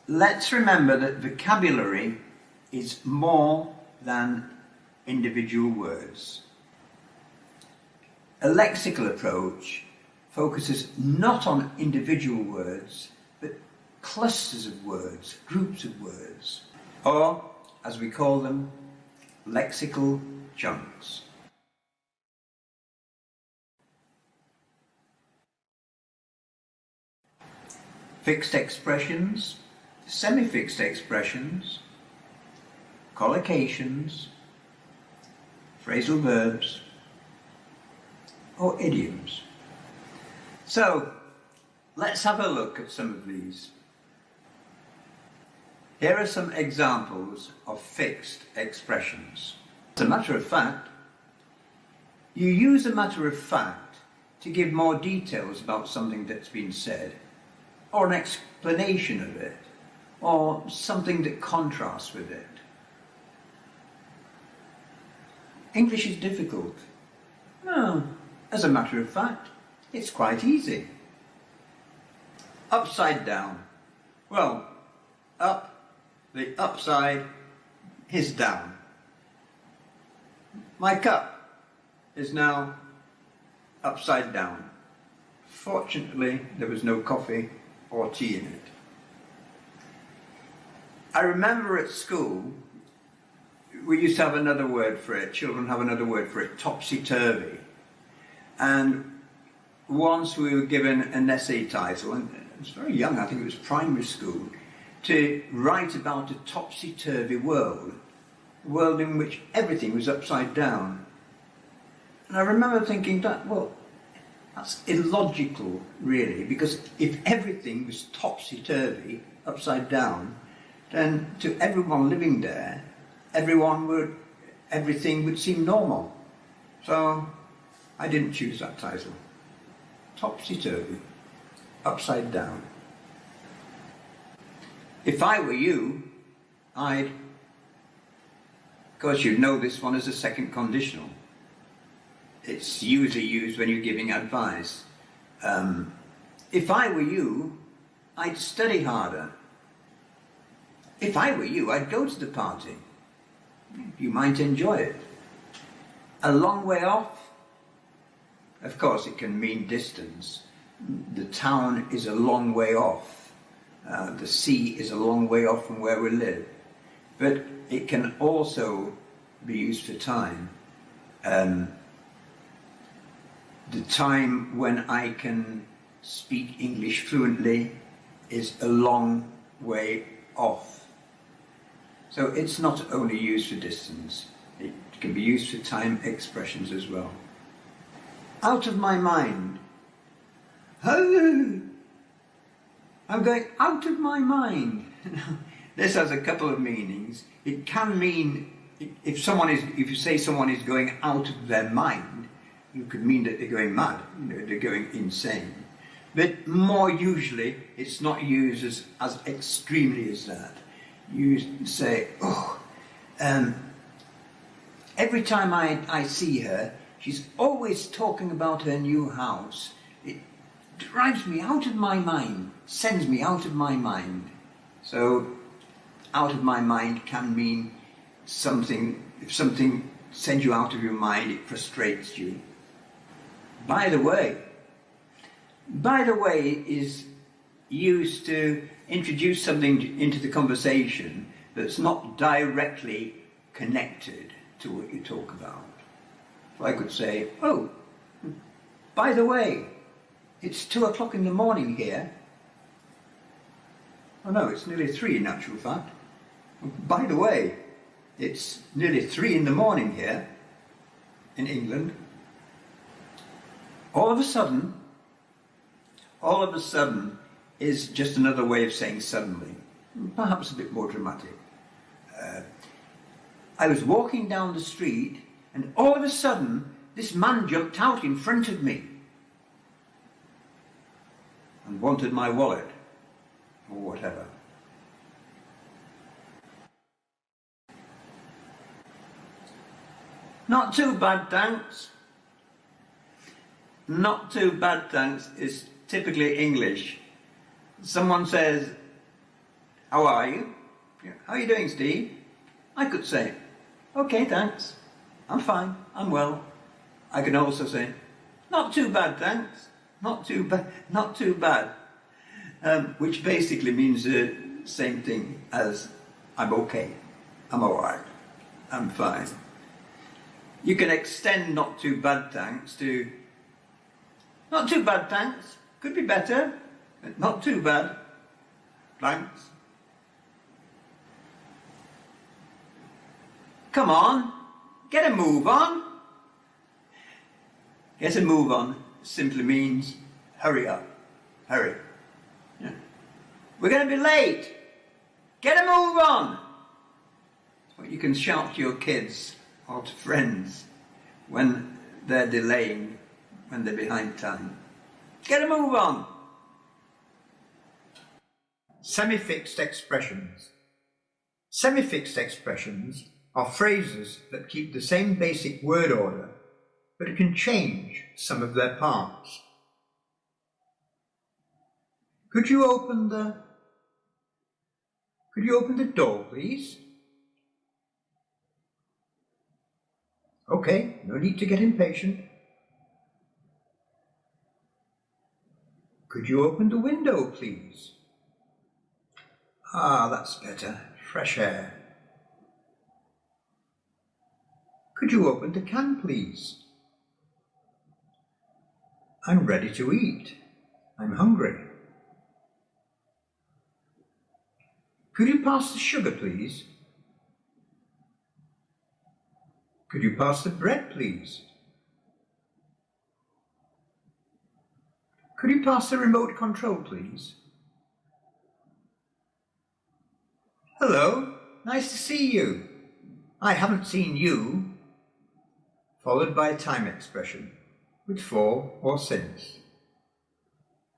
Let's remember that vocabulary is more than individual words. A lexical approach focuses not on individual words, but clusters of words, groups of words, or, as we call them, lexical chunks. Fixed expressions, semi-fixed expressions, collocations, phrasal verbs, or idioms. So, let's have a look at some of these. Here are some examples of fixed expressions. As a matter of fact, you use a matter of fact to give more details about something that's been said, or an explanation of it, or something that contrasts with it. English is difficult. No, as a matter of fact, it's quite easy. Upside down. Well, up, the upside is down. My cup is now upside down. Fortunately, there was no coffee or tea in it. I remember at school, we used to have another word for it, children have another word for it, topsy-turvy. And once we were given an essay title, and I was very young, I think it was primary school, to write about a topsy-turvy world, a world in which everything was upside down. And I remember thinking that, well, that's illogical, really, because if everything was topsy-turvy, upside down, then to everyone living there, everything would seem normal. So I didn't choose that title. Topsy-turvy, upside down. If I were you, of course you'd know this one as a second conditional. It's usually used when you're giving advice. If I were you, I'd study harder. If I were you, I'd go to the party. You might enjoy it. A long way off? Of course, it can mean distance. The town is a long way off. The sea is a long way off from where we live. But it can also be used for time. The time when I can speak English fluently is a long way off. So it's not only used for distance, it can be used for time expressions as well. Out of my mind. I'm going out of my mind. This has a couple of meanings. It can mean, if you say someone is going out of their mind, you could mean that they're going mad, they're going insane. But more usually, it's not used as extremely as that. You say, every time I see her, she's always talking about her new house. It drives me out of my mind, sends me out of my mind. So, out of my mind can mean something, if something sends you out of your mind, it frustrates you. By the way is used to introduce something into the conversation that's not directly connected to what you talk about. So I could say, oh, by the way, it's 2 o'clock in the morning here. Oh no, it's nearly 3 in actual fact. By the way, it's nearly 3 in the morning here in England. All of a sudden is just another way of saying suddenly, perhaps a bit more dramatic. I was walking down the street and all of a sudden this man jumped out in front of me and wanted my wallet or whatever. Not too bad, thanks. Not too bad, thanks is typically English. Someone says, how are you? How are you doing, Steve? I could say, okay, thanks. I'm fine, I'm well. I can also say, not too bad, thanks. Not too bad, not too bad. Which basically means the same thing as I'm okay, I'm alright, I'm fine. You can extend not too bad, thanks to not too bad, thanks. Could be better, but not too bad. Thanks. Come on, get a move on. Get a move on simply means hurry up, hurry. Yeah. We're going to be late. Get a move on. It's what you can shout to your kids or to friends when they're delaying, when they're behind time. Get a move on. Semi-fixed expressions. Semi-fixed expressions are phrases that keep the same basic word order, but can change some of their parts. Could you open the door, please? Okay, no need to get impatient. Could you open the window, please? Ah, that's better. Fresh air. Could you open the can, please? I'm ready to eat. I'm hungry. Could you pass the sugar, please? Could you pass the bread, please? Could you pass the remote control, please? Hello, nice to see you. I haven't seen you. Followed by a time expression with for or since.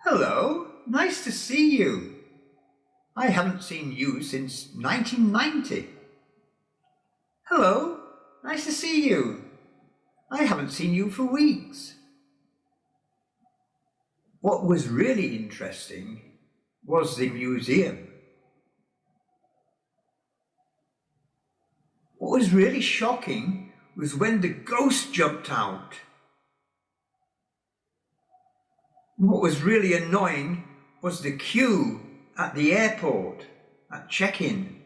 Hello, nice to see you. I haven't seen you since 1990. Hello, nice to see you. I haven't seen you for weeks. What was really interesting was the museum. What was really shocking was when the ghost jumped out. What was really annoying was the queue at the airport, at check-in.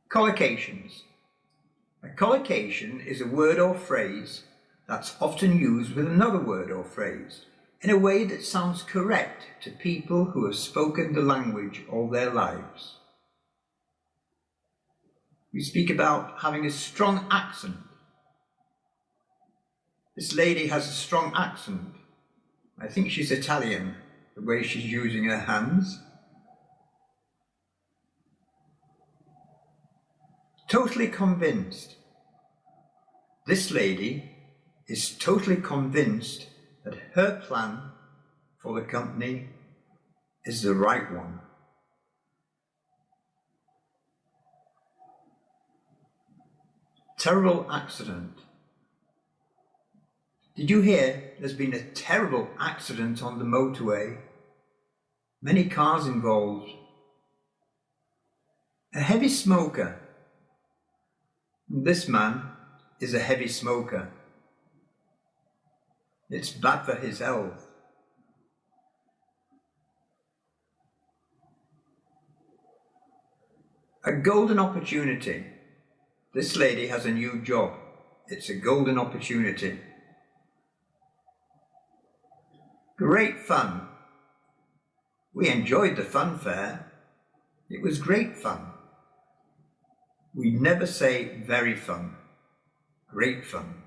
Collocations. A collocation is a word or phrase that's often used with another word or phrase in a way that sounds correct to people who have spoken the language all their lives. We speak about having a strong accent. This lady has a strong accent. I think she's Italian, the way she's using her hands. Totally convinced. This lady is totally convinced that her plan for the company is the right one. Terrible accident. Did you hear there's been a terrible accident on the motorway? Many cars involved. A heavy smoker. This man is a heavy smoker. It's bad for his health. A golden opportunity. This lady has a new job. It's a golden opportunity. Great fun. We enjoyed the fun fair. It was great fun. We never say very fun. Great fun.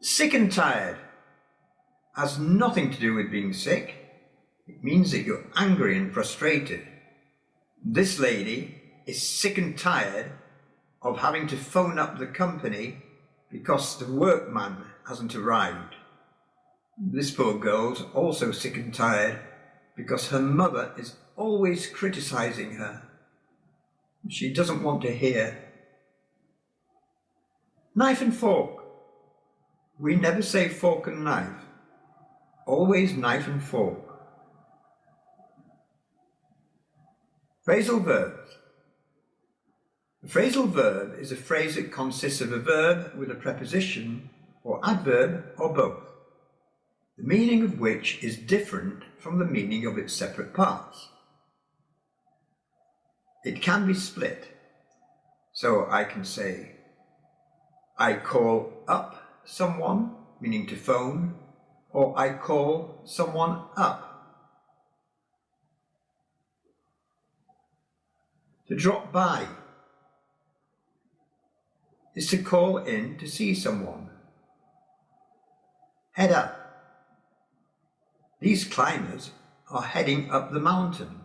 Sick and tired has nothing to do with being sick. It means that you're angry and frustrated. This lady is sick and tired of having to phone up the company because the workman hasn't arrived. This poor girl's also sick and tired because her mother is always criticizing her. She doesn't want to hear. Knife and fork. We never say fork and knife, always knife and fork. Phrasal verbs. A phrasal verb is a phrase that consists of a verb with a preposition or adverb or both, the meaning of which is different from the meaning of its separate parts. It can be split, so I can say, I call up someone, meaning to phone, or I call someone up. To drop by is to call in to see someone. Head up. These climbers are heading up the mountain.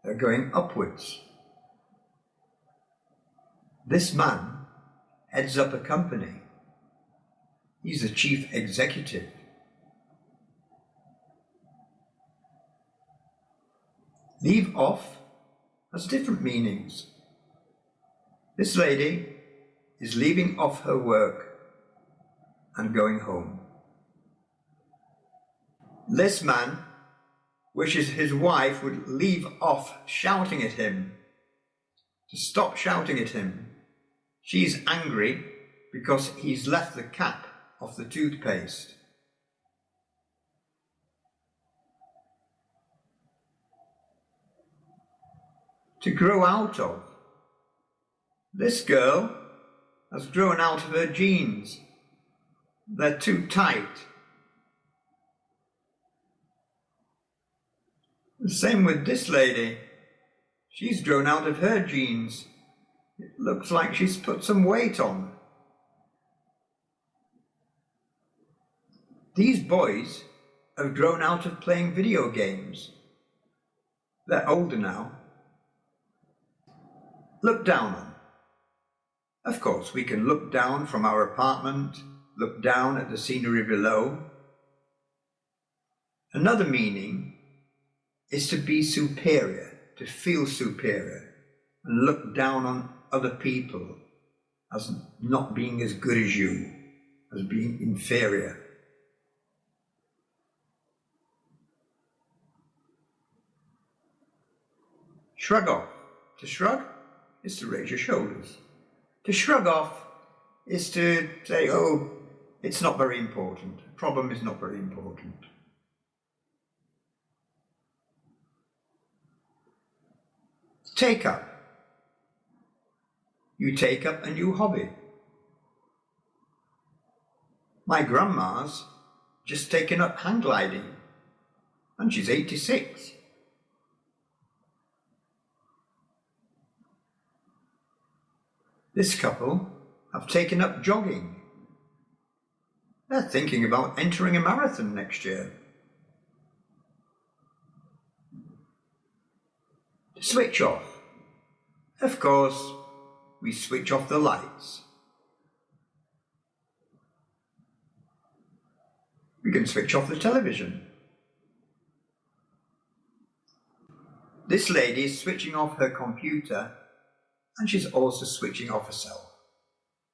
They're going upwards. This man heads up a company. He's the chief executive. Leave off has different meanings. This lady is leaving off her work and going home. This man wishes his wife would leave off shouting at him, to stop shouting at him. She's angry because he's left the cap off the toothpaste. To grow out of. This girl has grown out of her jeans. They're too tight. The same with this lady. She's grown out of her jeans. It looks like she's put some weight on. These boys have grown out of playing video games. They're older now. Look down on. Of course, we can look down from our apartment, look down at the scenery below. Another meaning is to be superior, to feel superior, and look down on other people as not being as good as you, as being inferior. Shrug off. To shrug is to raise your shoulders. To shrug off is to say, oh, it's not very important. The problem is not very important. Take up. You take up a new hobby. My grandma's just taken up hang gliding, and she's 86. This couple have taken up jogging. They're thinking about entering a marathon next year. Switch off. Of course, we switch off the lights. We can switch off the television. This lady is switching off her computer, and she's also switching off herself.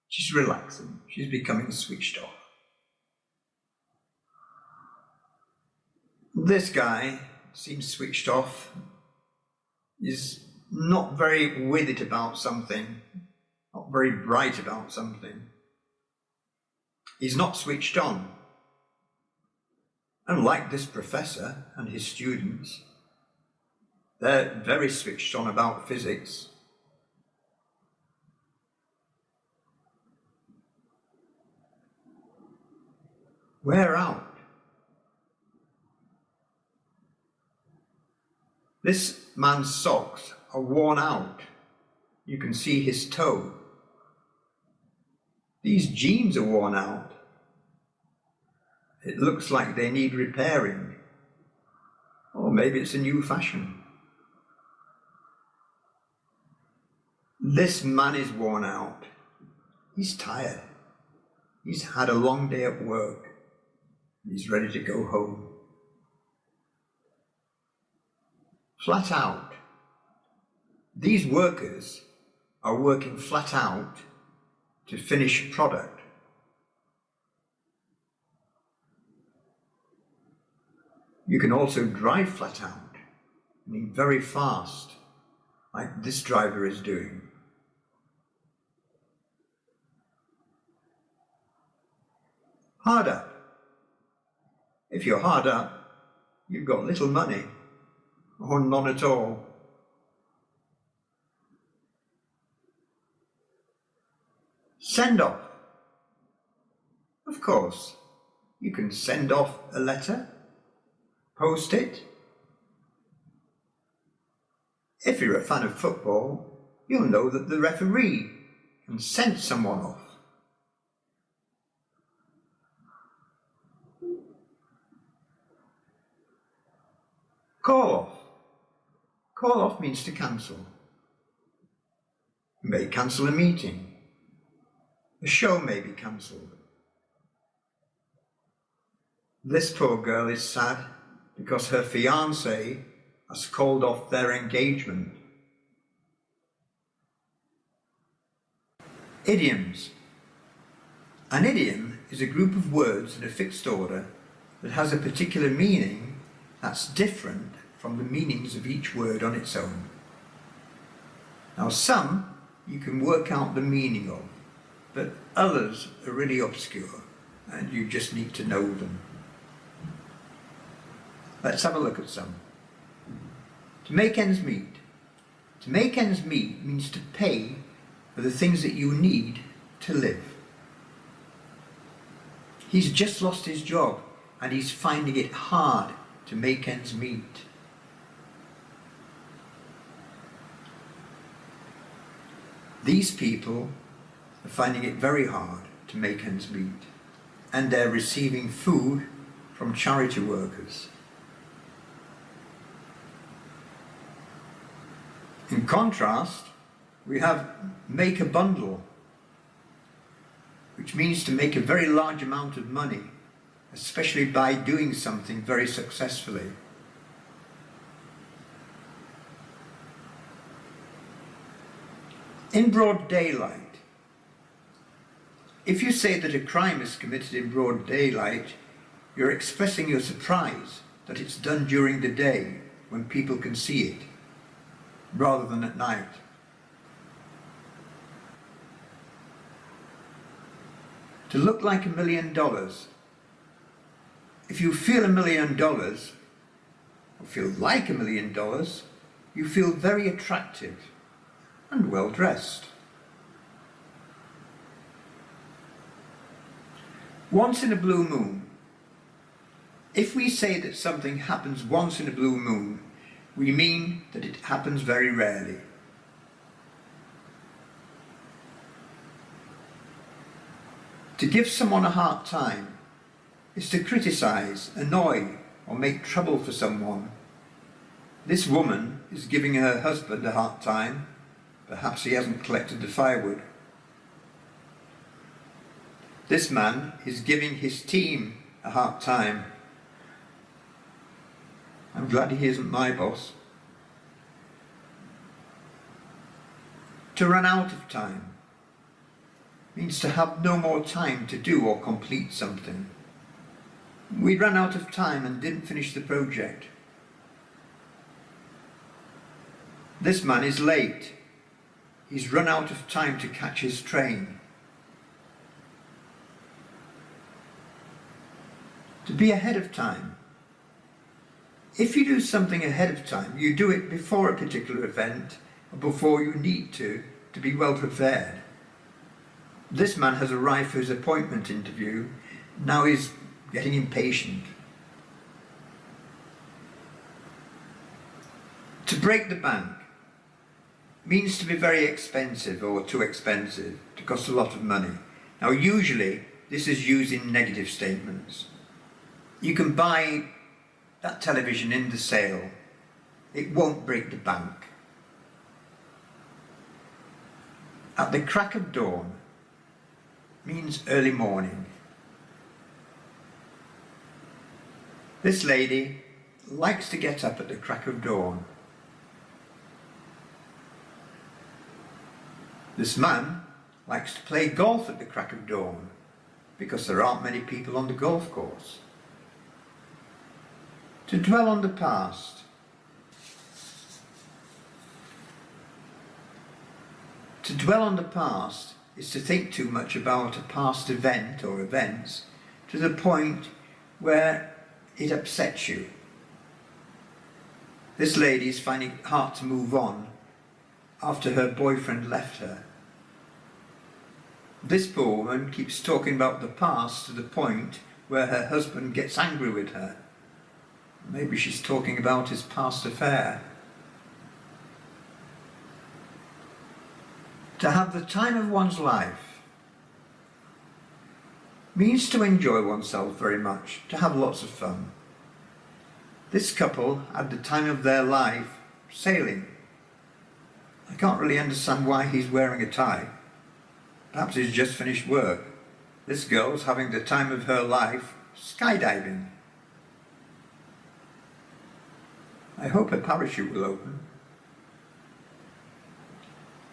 She's relaxing. She's becoming switched off. This guy seems switched off. He's not very with it about something, not very bright about something. He's not switched on. Unlike this professor and his students, they're very switched on about physics. Wear out. This man's socks are worn out. You can see his toe. These jeans are worn out. It looks like they need repairing. Or maybe it's a new fashion. This man is worn out. He's tired. He's had a long day at work. He's ready to go home. Flat out. These workers are working flat out to finish product. You can also drive flat out, meaning very fast, like this driver is doing. Hard up. If you're hard up, you've got little money, or none at all. Send off. Of course, you can send off a letter, post it. If you're a fan of football, you'll know that the referee can send someone off. Call off. Call off means to cancel. You may cancel a meeting. A show may be cancelled. This poor girl is sad because her fiancé has called off their engagement. Idioms. An idiom is a group of words in a fixed order that has a particular meaning that's different from the meanings of each word on its own. Now, some you can work out the meaning of, but others are really obscure and you just need to know them. Let's have a look at some. To make ends meet. To make ends meet means to pay for the things that you need to live. He's just lost his job and he's finding it hard to make ends meet. These people are finding it very hard to make ends meet, and they're receiving food from charity workers. In contrast, we have make a bundle, which means to make a very large amount of money, especially by doing something very successfully. In broad daylight. If you say that a crime is committed in broad daylight, you're expressing your surprise that it's done during the day when people can see it, rather than at night. To look like $1 million. If you feel $1 million, or feel like $1 million, you feel very attractive and well dressed. Once in a blue moon. If we say that something happens once in a blue moon, we mean that it happens very rarely. To give someone a hard time is to criticize, annoy, or make trouble for someone. This woman is giving her husband a hard time. Perhaps he hasn't collected the firewood. This man is giving his team a hard time. I'm glad he isn't my boss. To run out of time means to have no more time to do or complete something. We ran out of time and didn't finish the project. This man is late. He's run out of time to catch his train. To be ahead of time. If you do something ahead of time, you do it before a particular event or before you need to be well prepared. This man has arrived for his appointment interview. Now he's getting impatient. To break the bank means to be very expensive or too expensive, to cost a lot of money. Now usually this is used in negative statements. You can buy that television in the sale. It won't break the bank. At the crack of dawn means early morning. This lady likes to get up at the crack of dawn. This man likes to play golf at the crack of dawn because there aren't many people on the golf course. To dwell on the past. To dwell on the past is to think too much about a past event or events to the point where it upsets you. This lady is finding it hard to move on after her boyfriend left her. This poor woman keeps talking about the past to the point where her husband gets angry with her. Maybe she's talking about his past affair. To have the time of one's life means to enjoy oneself very much, to have lots of fun. This couple had the time of their life sailing. I can't really understand why he's wearing a tie. Perhaps he's just finished work. This girl's having the time of her life skydiving. I hope her parachute will open.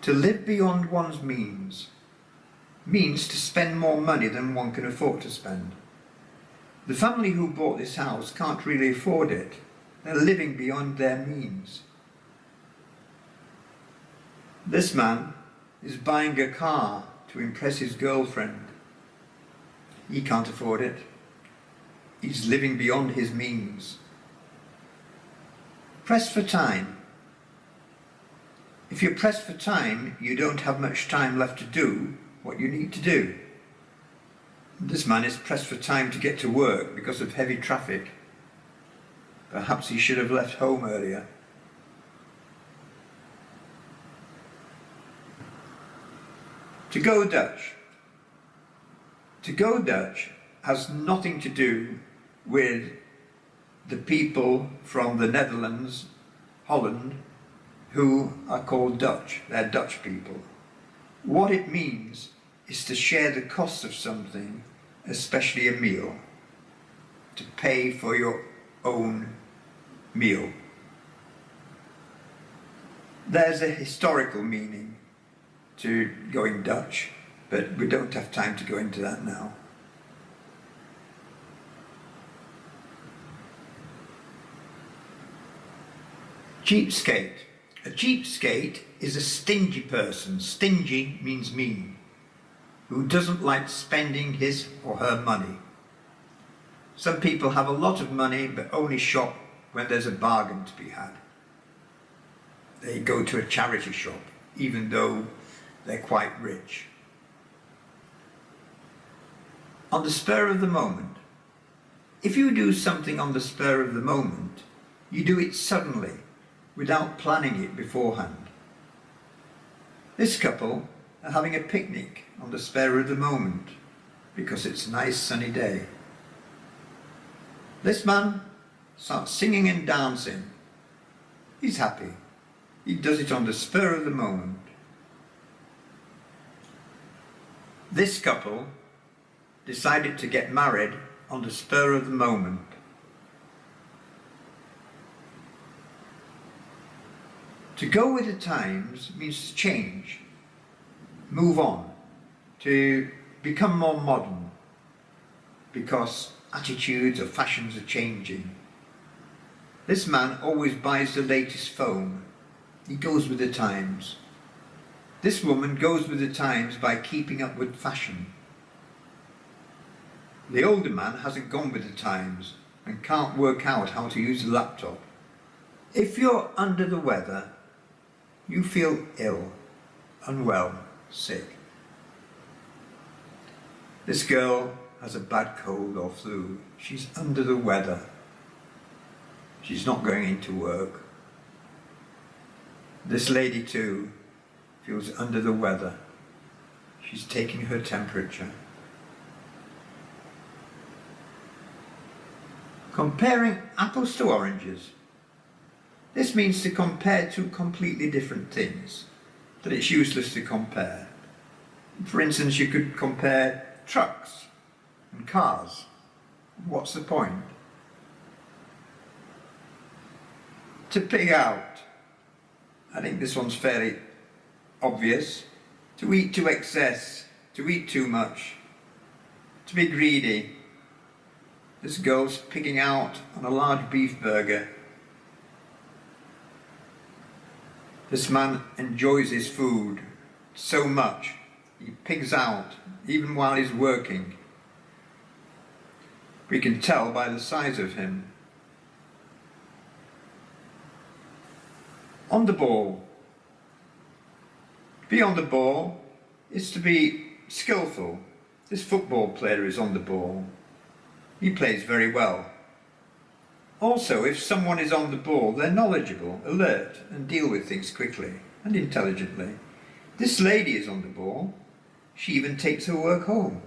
To live beyond one's means to spend more money than one can afford to spend. The family who bought this house can't really afford it. They're living beyond their means. This man is buying a car to impress his girlfriend. He can't afford it. He's living beyond his means. Pressed for time. If you're pressed for time, you don't have much time left to do what you need to do. This man is pressed for time to get to work because of heavy traffic. Perhaps he should have left home earlier. To go Dutch. To go Dutch has nothing to do with the people from the Netherlands, Holland, who are called Dutch. They're Dutch people. What it means is to share the cost of something, especially a meal, to pay for your own meal. There's a historical meaning to going Dutch, but we don't have time to go into that now. Cheapskate. A cheapskate is a stingy person. Stingy means mean, who doesn't like spending his or her money. Some people have a lot of money but only shop when there's a bargain to be had. They go to a charity shop even though they're quite rich. On the spur of the moment. If you do something on the spur of the moment, you do it suddenly, without planning it beforehand. This couple are having a picnic on the spur of the moment because it's a nice sunny day. This man starts singing and dancing. He's happy. He does it on the spur of the moment. This couple decided to get married on the spur of the moment. To go with the times means to change, move on, to become more modern, because attitudes or fashions are changing. This man always buys the latest phone. He goes with the times. This woman goes with the times by keeping up with fashion. The older man hasn't gone with the times and can't work out how to use the laptop. If you're under the weather, you feel ill, unwell, sick. This girl has a bad cold or flu. She's under the weather. She's not going into work. This lady too feels under the weather. She's taking her temperature. Comparing apples to oranges. This means to compare two completely different things, that it's useless to compare. For instance, you could compare trucks and cars. What's the point? To pig out. I think this one's fairly obvious. To eat to excess, to eat too much, to be greedy. This girl's picking out on a large beef burger. This man enjoys his food so much, he pigs out even while he's working. We can tell by the size of him. On the ball. To be on the ball is to be skillful. This football player is on the ball. He plays very well. Also, if someone is on the ball, they're knowledgeable, alert, and deal with things quickly and intelligently. This lady is on the ball. She even takes her work home.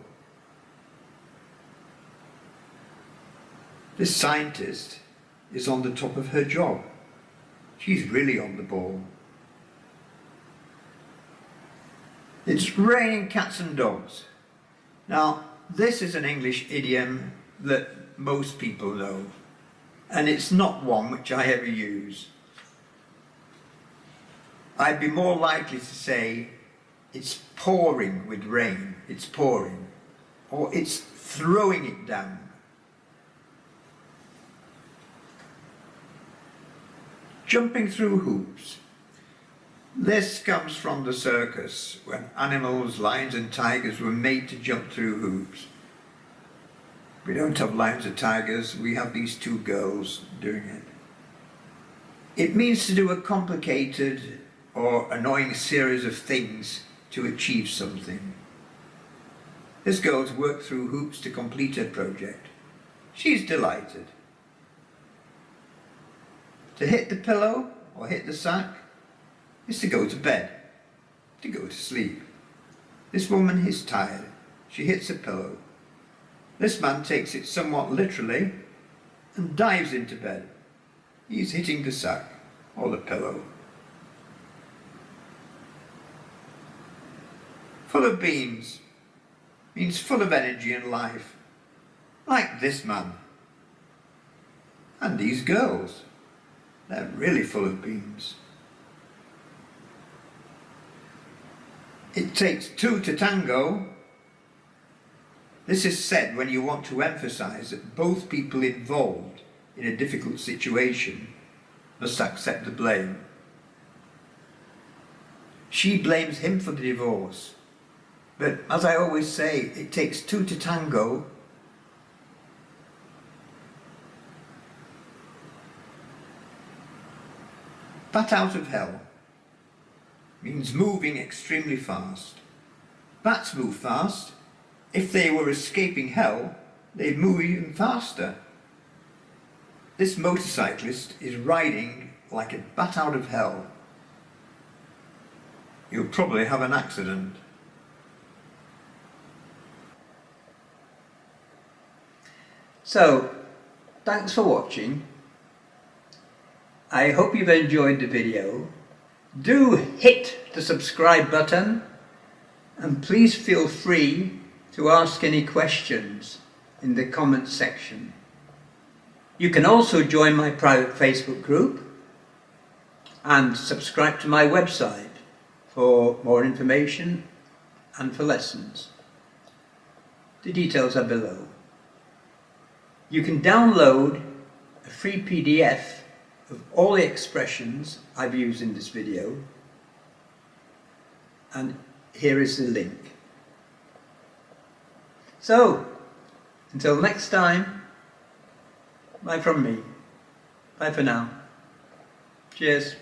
This scientist is on the top of her job. She's really on the ball. It's raining cats and dogs. Now, this is an English idiom that most people know, and it's not one which I ever use. I'd be more likely to say it's pouring with rain, it's pouring, or it's throwing it down. Jumping through hoops. This comes from the circus, when animals, lions and tigers were made to jump through hoops. We don't have lions or tigers, we have these two girls doing it. It means to do a complicated or annoying series of things to achieve something. This girl's worked through hoops to complete her project. She's delighted. To hit the pillow or hit the sack is to go to bed, to go to sleep. This woman is tired. She hits a pillow. This man takes it somewhat literally and dives into bed. He's hitting the sack or the pillow. Full of beans means full of energy and life, like this man. And these girls, they're really full of beans. It takes two to tango. This is said when you want to emphasize that both people involved in a difficult situation must accept the blame. She blames him for the divorce. But as I always say, it takes two to tango. Bat out of hell means moving extremely fast. Bats move fast. If they were escaping hell, they'd move even faster. This motorcyclist is riding like a bat out of hell. You'll probably have an accident. So, thanks for watching. I hope you've enjoyed the video. Do hit the subscribe button and please feel free to ask any questions in the comments section. You can also join my private Facebook group and subscribe to my website for more information and for lessons. The details are below. You can download a free PDF of all the expressions I've used in this video, and here is the link. So, until next time, bye from me. Bye for now. Cheers.